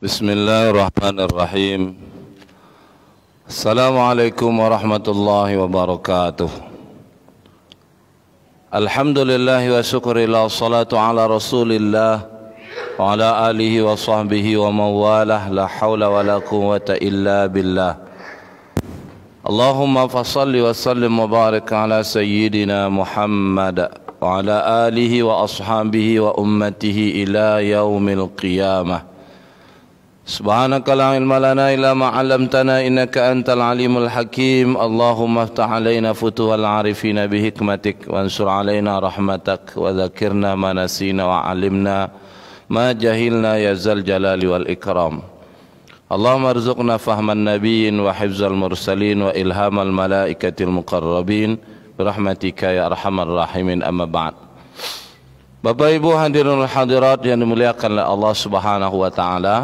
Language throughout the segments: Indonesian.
Bismillahirrahmanirrahim. Assalamualaikum warahmatullahi wabarakatuh. Alhamdulillahi wa syukurillah, salatu ala rasulillah wa ala alihi wa sahbihi wa mawalah, la hawla wa la quwwata illa billah. Allahumma fasalli wa sallim wa barik ala sayyidina Muhammad wa ala alihi wa ashabihi wa ummatihi ila yaumil qiyamah. Subhanaka la ilma lana illa ma 'allamtana innaka antal alimul hakim. Allahumma iftah 'alaina futuhal 'arifina bi hikmatik wa ansur 'alaina rahmatak wa dzakirna ma nasina wa 'allimna ma jahilna ya zal jalali wal ikram. Allahumma arzuqna fahman nabiyyin wa hifzal mursalin wa ilhamal malaikatil muqarrabin birahmatika ya arhamar rahimin, amma ba'd. Bapak Ibu hadirin hadirat yang dimuliakan oleh Allah Subhanahu wa taala,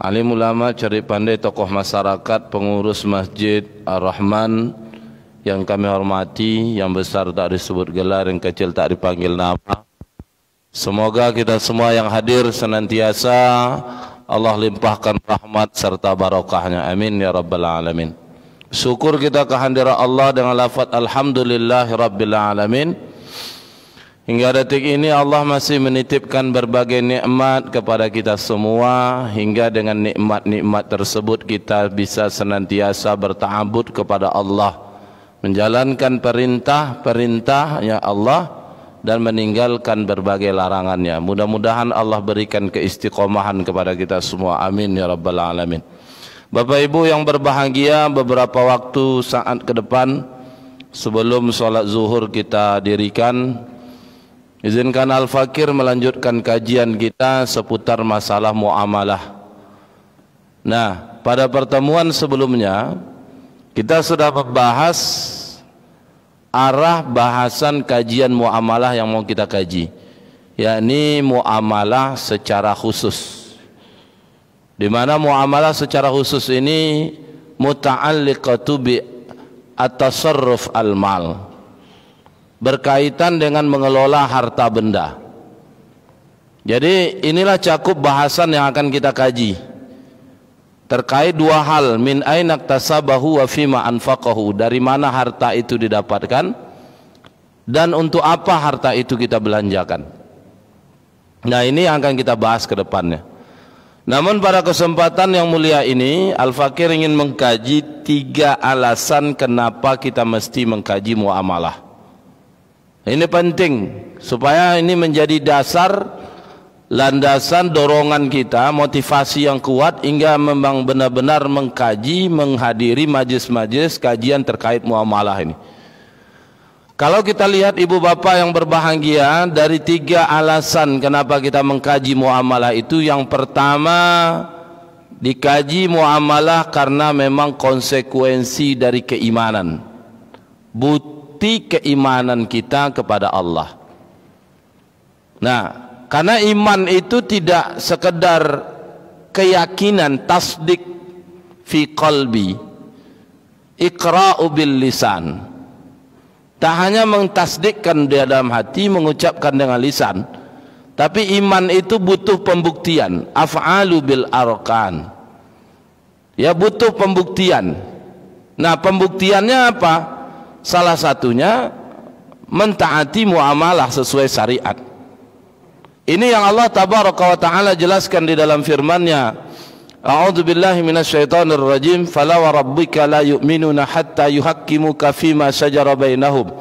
alim ulama, cerdik pandai, tokoh masyarakat, pengurus Masjid Ar-Rahman yang kami hormati, yang besar tak disebut gelar, yang kecil tak dipanggil nama. Semoga kita semua yang hadir senantiasa Allah limpahkan rahmat serta barokahnya, amin ya rabbal alamin. Syukur kita kehadiran Allah dengan lafaz alhamdulillahi rabbil alamin. Hingga detik ini Allah masih menitipkan berbagai nikmat kepada kita semua, hingga dengan nikmat-nikmat tersebut kita bisa senantiasa berta'abud kepada Allah, menjalankan perintah-perintahnya Allah dan meninggalkan berbagai larangannya. Mudah-mudahan Allah berikan keistiqomahan kepada kita semua, amin ya rabbal alamin. Bapak Ibu yang berbahagia, beberapa waktu saat ke depan sebelum sholat zuhur kita dirikan, izinkan Al-Fakir melanjutkan kajian kita seputar masalah muamalah. Nah, pada pertemuan sebelumnya kita sudah membahas arah bahasan kajian muamalah yang mau kita kaji, yakni muamalah secara khusus, di mana muamalah secara khusus ini muta'alliqatu bi at-tasarruf al-mal, berkaitan dengan mengelola harta benda. Jadi inilah cakup bahasan yang akan kita kaji terkait dua hal, min aina iktasabahu wa fima anfaqahu, dari mana harta itu didapatkan dan untuk apa harta itu kita belanjakan. Nah, ini yang akan kita bahas ke depannya. Namun pada kesempatan yang mulia ini Al-Fakir ingin mengkaji 3 alasan kenapa kita mesti mengkaji muamalah. Ini penting supaya ini menjadi dasar, landasan, dorongan kita, motivasi yang kuat hingga memang benar-benar mengkaji, menghadiri majlis-majlis kajian terkait muamalah ini. Kalau kita lihat ibu bapak yang berbahagia, dari 3 alasan kenapa kita mengkaji muamalah itu, yang pertama, dikaji muamalah karena memang konsekuensi dari keimanan, keimanan kita kepada Allah. Nah, karena iman itu tidak sekedar keyakinan, tasdik fi qalbi, iqra'u bil lisan, tak hanya mentasdikkan di dalam hati, mengucapkan dengan lisan, tapi iman itu butuh pembuktian, af'alu bil arkan, ya, butuh pembuktian. Nah, pembuktiannya apa? Salah satunya mentaati muamalah sesuai syariat. Ini yang Allah tabaraka wa ta'ala jelaskan di dalam firman-Nya, a'udzu billahi minasyaitonir rajim, fala wa rabbika la yu'minuna hatta yuhaqqimuka fima syajara bainahum.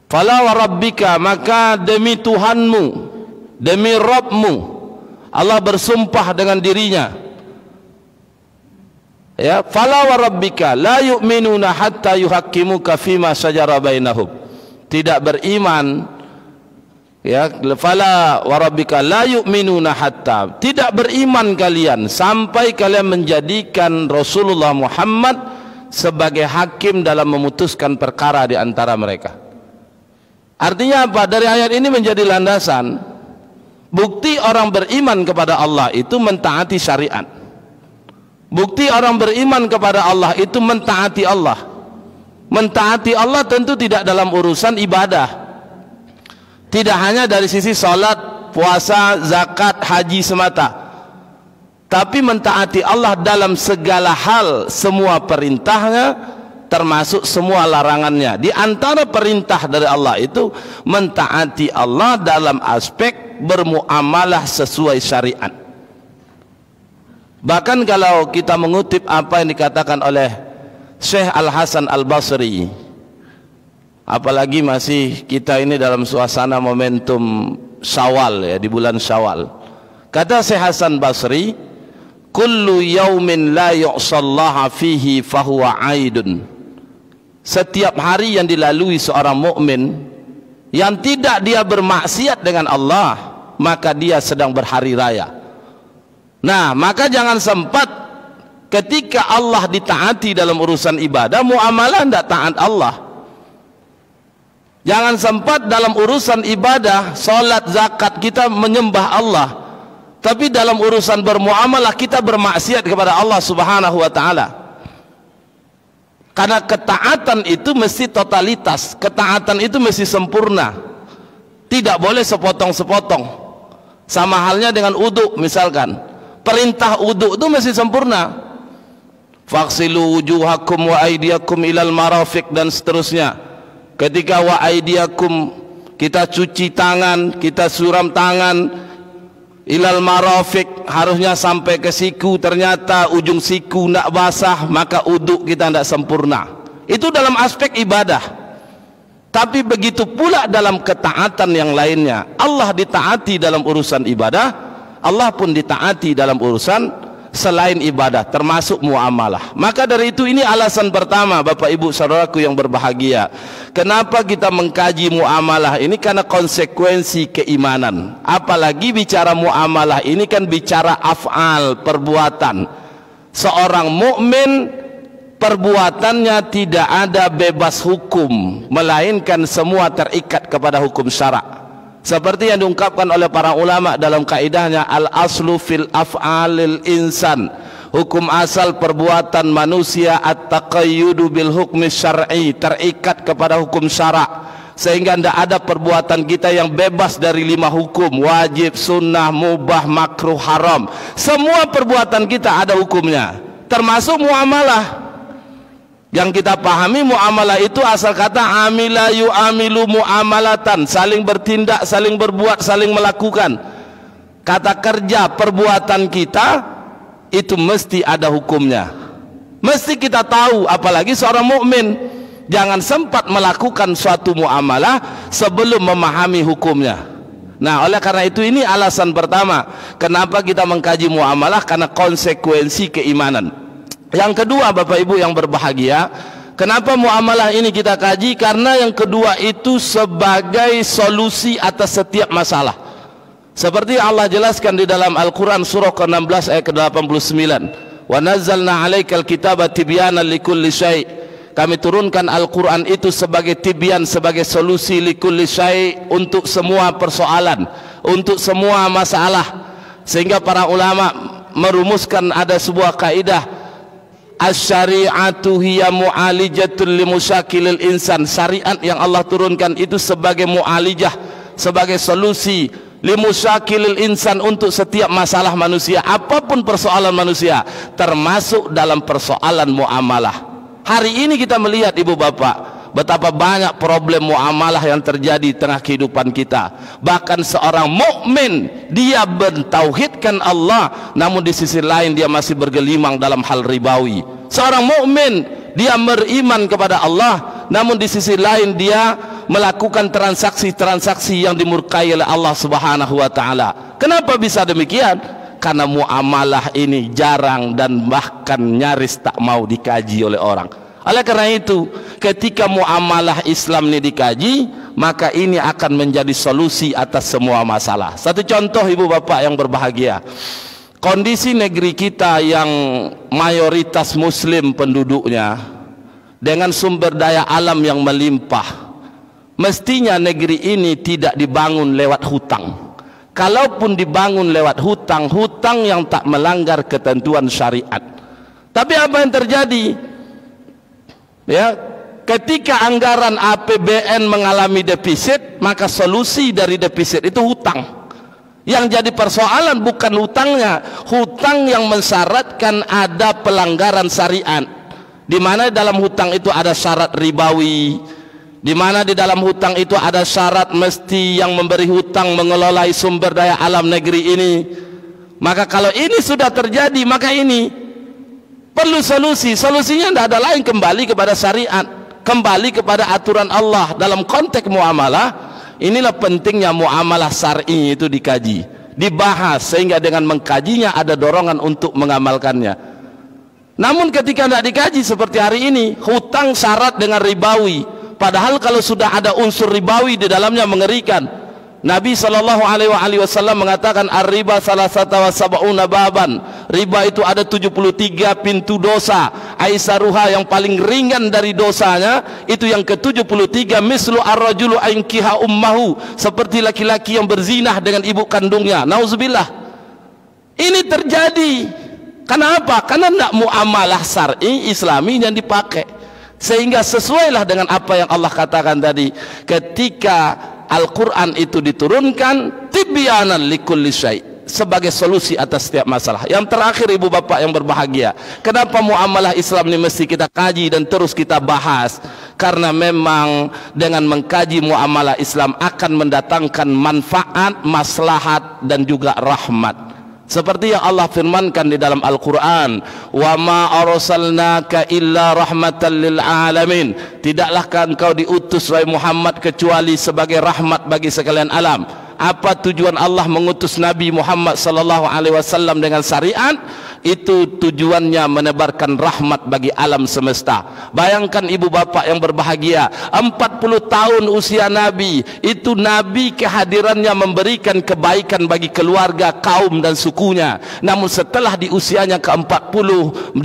Fala wa rabbika, maka demi Tuhanmu, demi Rabbmu, Allah bersumpah dengan dirinya, ya, fala wa rabbika la yu'minuna hatta yuhaqqimuka fima syajara bainahum, tidak beriman, ya, fala wa rabbika la yu'minuna hatta, tidak beriman kalian sampai kalian menjadikan Rasulullah Muhammad sebagai hakim dalam memutuskan perkara di antara mereka. Artinya apa? Dari ayat ini menjadi landasan bukti orang beriman kepada Allah itu mentaati syariat. Bukti orang beriman kepada Allah itu mentaati Allah. Mentaati Allah tentu tidak dalam urusan ibadah, tidak hanya dari sisi salat, puasa, zakat, haji semata, Tapi mentaati Allah dalam segala hal, semua perintahnya termasuk semua larangannya. Di antara perintah dari Allah itu mentaati Allah dalam aspek bermuamalah sesuai syariat. Bahkan kalau kita mengutip apa yang dikatakan oleh Syekh Al-Hasan Al-Basri, apalagi masih kita ini dalam suasana momentum Syawal, ya, di bulan Syawal. Kata Syekh Hasan Basri, kullu yaumin la yu'sallaha fihi fahuwa aidun. Setiap hari yang dilalui seorang mukmin yang tidak dia bermaksiat dengan Allah, maka dia sedang berhari raya. Nah, maka jangan sempat ketika Allah ditaati dalam urusan ibadah, muamalah tidak taat Allah. Jangan sempat dalam urusan ibadah, salat, zakat, kita menyembah Allah, tapi dalam urusan bermuamalah kita bermaksiat kepada Allah Subhanahu wa taala. Karena ketaatan itu mesti totalitas, ketaatan itu mesti sempurna, tidak boleh sepotong-sepotong. Sama halnya dengan wudu misalkan, perintah wudu itu mesti sempurna. Faghsilu wujuhakum wa aydiyakum ilal marafiq, dan seterusnya. Ketika wa aydiyakum, kita cuci tangan, kita suram tangan, ilal marafiq, harusnya sampai ke siku, ternyata ujung siku tidak basah, maka uduk kita tidak sempurna. Itu dalam aspek ibadah. Tapi begitu pula dalam ketaatan yang lainnya. Allah ditaati dalam urusan ibadah, Allah pun ditaati dalam urusan selain ibadah, termasuk muamalah. Maka dari itu, ini alasan pertama Bapak Ibu saudaraku yang berbahagia, kenapa kita mengkaji muamalah ini, karena konsekuensi keimanan. Apalagi bicara muamalah ini kan bicara af'al, perbuatan. Seorang mukmin perbuatannya tidak ada bebas hukum, melainkan semua terikat kepada hukum syarak. Seperti yang diungkapkan oleh para ulama dalam kaidahnya al-aslu fil af'alil insan, hukum asal perbuatan manusia at-taqayyudu bil hukmi syar'i, terikat kepada hukum syarak, sehingga tidak ada perbuatan kita yang bebas dari 5 hukum, wajib, sunnah, mubah, makruh, haram. Semua perbuatan kita ada hukumnya, termasuk muamalah. Yang kita pahami muamalah itu asal kata amila yu'amilu muamalatan, saling bertindak, saling berbuat, saling melakukan. Kata kerja, perbuatan kita itu mesti ada hukumnya, mesti kita tahu. Apalagi seorang mukmin jangan sempat melakukan suatu muamalah sebelum memahami hukumnya. Nah, oleh karena itu, ini alasan pertama kenapa kita mengkaji muamalah, karena konsekuensi keimanan. Yang kedua Bapak Ibu yang berbahagia, kenapa muamalah ini kita kaji? Karena yang kedua itu sebagai solusi atas setiap masalah. Seperti Allah jelaskan di dalam Al-Quran surah ke-16 ayat ke-89, wa nazzalna 'alaikal kitaba tibyanan likulli syai'. Kami turunkan Al-Quran itu sebagai tibyan, sebagai solusi likulli syai', untuk semua persoalan, untuk semua masalah. Sehingga para ulama merumuskan ada sebuah kaidah, asy-syari'atu hiya mu'alijatul limusyakilil insan. Syariat yang Allah turunkan itu sebagai mu'alijah, sebagai solusi limusyakilil insan, untuk setiap masalah manusia, apapun persoalan manusia, termasuk dalam persoalan muamalah. Hari ini kita melihat Ibu Bapak, betapa banyak problem muamalah yang terjadi di tengah kehidupan kita. Bahkan seorang mukmin dia mentauhidkan Allah, namun di sisi lain dia masih bergelimang dalam hal ribawi. Seorang mukmin dia beriman kepada Allah, namun di sisi lain dia melakukan transaksi-transaksi yang dimurkai oleh Allah Subhanahu wa taala. Kenapa bisa demikian? Karena muamalah ini jarang dan bahkan nyaris tak mau dikaji oleh orang. Oleh karena itu, ketika muamalah Islam ini dikaji, maka ini akan menjadi solusi atas semua masalah. Satu contoh Ibu Bapak yang berbahagia, kondisi negeri kita yang mayoritas muslim penduduknya, dengan sumber daya alam yang melimpah, mestinya negeri ini tidak dibangun lewat hutang. Kalaupun dibangun lewat hutang, hutang yang tak melanggar ketentuan syariat. Tapi apa yang terjadi? Ya, ketika anggaran APBN mengalami defisit, maka solusi dari defisit itu hutang. Yang jadi persoalan bukan hutangnya, hutang yang mensyaratkan ada pelanggaran syariat, di mana dalam hutang itu ada syarat ribawi, di mana di dalam hutang itu ada syarat mesti yang memberi hutang mengelola sumber daya alam negeri ini. Maka kalau ini sudah terjadi, maka ini perlu solusi. Solusinya tidak ada lain, kembali kepada syariat, kembali kepada aturan Allah dalam konteks muamalah. Inilah pentingnya muamalah syar'i itu dikaji, dibahas, sehingga dengan mengkajinya ada dorongan untuk mengamalkannya. Namun ketika tidak dikaji seperti hari ini, hutang syarat dengan ribawi, padahal kalau sudah ada unsur ribawi di dalamnya mengerikan. Nabi SAW mengatakan ar-riba salasata wa sab'una baban, riba itu ada 73 pintu dosa. Aisaruha, yang paling ringan dari dosanya itu yang ke-73, mislu ar-rajulu ainkiha ummahu, seperti laki-laki yang berzinah dengan ibu kandungnya. Nauzubillah. Ini terjadi. Kenapa? Karena tidak muamalah syar'i islami yang dipakai, sehingga sesuailah dengan apa yang Allah katakan tadi ketika Al-Quran itu diturunkan, tibyanan likulli syai', sebagai solusi atas setiap masalah. Yang terakhir, ibu bapak yang berbahagia, kenapa muamalah Islam ini mesti kita kaji dan terus kita bahas? Karena memang dengan mengkaji muamalah Islam akan mendatangkan manfaat, maslahat, dan juga rahmat. Seperti yang Allah firmankan di dalam Al-Quran, wa ma arsalnaka illa rahmatan lil alamin, tidaklah engkau diutus wahai Muhammad kecuali sebagai rahmat bagi sekalian alam. Apa tujuan Allah mengutus Nabi Muhammad SAW dengan syariat? Itu tujuannya menebarkan rahmat bagi alam semesta. Bayangkan ibu bapak yang berbahagia, 40 tahun usia Nabi, itu Nabi kehadirannya memberikan kebaikan bagi keluarga, kaum dan sukunya. Namun setelah di usianya ke-40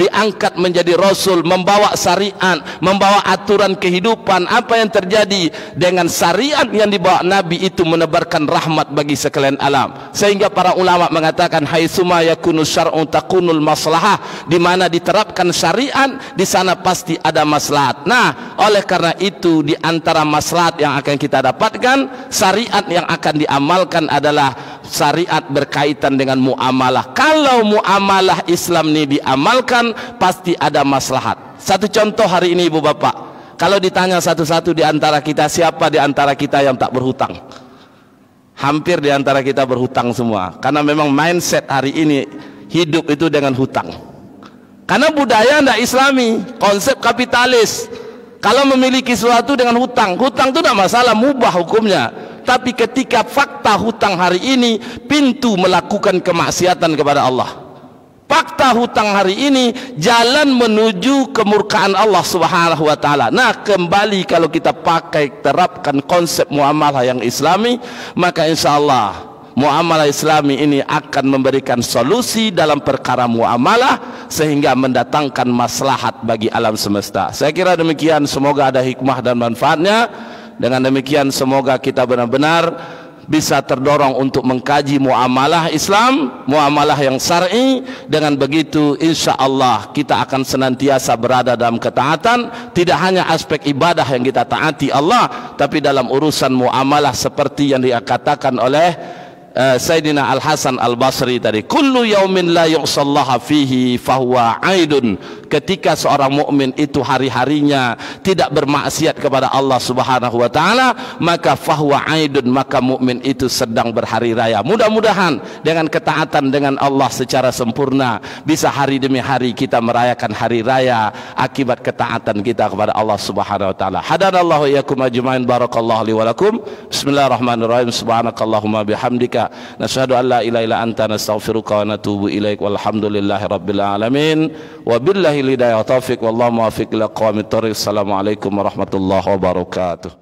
diangkat menjadi Rasul, membawa syariat, membawa aturan kehidupan. Apa yang terjadi dengan syariat yang dibawa Nabi itu? Menebarkan rahmat bagi sekalian alam. Sehingga para ulama mengatakan haitsuma yakunu syar'un takunul maslahah, di mana diterapkan syariat di sana pasti ada maslahat. Nah, oleh karena itu di antara maslahat yang akan kita dapatkan, syariat yang akan diamalkan adalah syariat berkaitan dengan muamalah. Kalau muamalah Islam ini diamalkan, pasti ada maslahat. Satu contoh hari ini ibu bapak, kalau ditanya satu-satu di antara kita, siapa di antara kita yang tak berhutang? Hampir di antara kita berhutang semua, karena memang mindset hari ini hidup itu dengan hutang. Karena budaya tidak Islami, konsep kapitalis. Kalau memiliki sesuatu dengan hutang, hutang itu tidak masalah, mubah hukumnya. Tapi ketika fakta hutang hari ini pintu melakukan kemaksiatan kepada Allah, fakta hutang hari ini jalan menuju kemurkaan Allah Subhanahu wa taala. Nah, kembali kalau kita pakai terapkan konsep muamalah yang Islami, maka insyaallah muamalah Islami ini akan memberikan solusi dalam perkara muamalah sehingga mendatangkan maslahat bagi alam semesta. Saya kira demikian, semoga ada hikmah dan manfaatnya. Dengan demikian semoga kita benar-benar bisa terdorong untuk mengkaji muamalah Islam, muamalah yang syar'i. Dengan begitu insya Allah kita akan senantiasa berada dalam ketaatan, tidak hanya aspek ibadah yang kita taati Allah, tapi dalam urusan muamalah seperti yang dikatakan oleh Sayyidina Al-Hasan Al-Basri tadi, kullu yaumin la yu'sallaha fihi fahuwa aidun. Ketika seorang mukmin itu hari-harinya tidak bermaksiat kepada Allah Subhanahu wa taala, maka fahuwa aidun, maka mukmin itu sedang berhari raya. Mudah-mudahan dengan ketaatan dengan Allah secara sempurna bisa hari demi hari kita merayakan hari raya akibat ketaatan kita kepada Allah Subhanahu wa taala. Hadanallahu iyyakum ajmain, barakallahu li wa lakum. Bismillahirrahmanirrahim. Subhanakallahumma bihamdika nashhadu an la ilaha illa anta nastaghfiruka wa natubu ilaik. Walhamdulillahi rabbil alamin. Wabillahi hidayah taufik wallahu muwaffiq ila aqwamit thoriq. Assalamualaikum warahmatullahi wabarakatuh.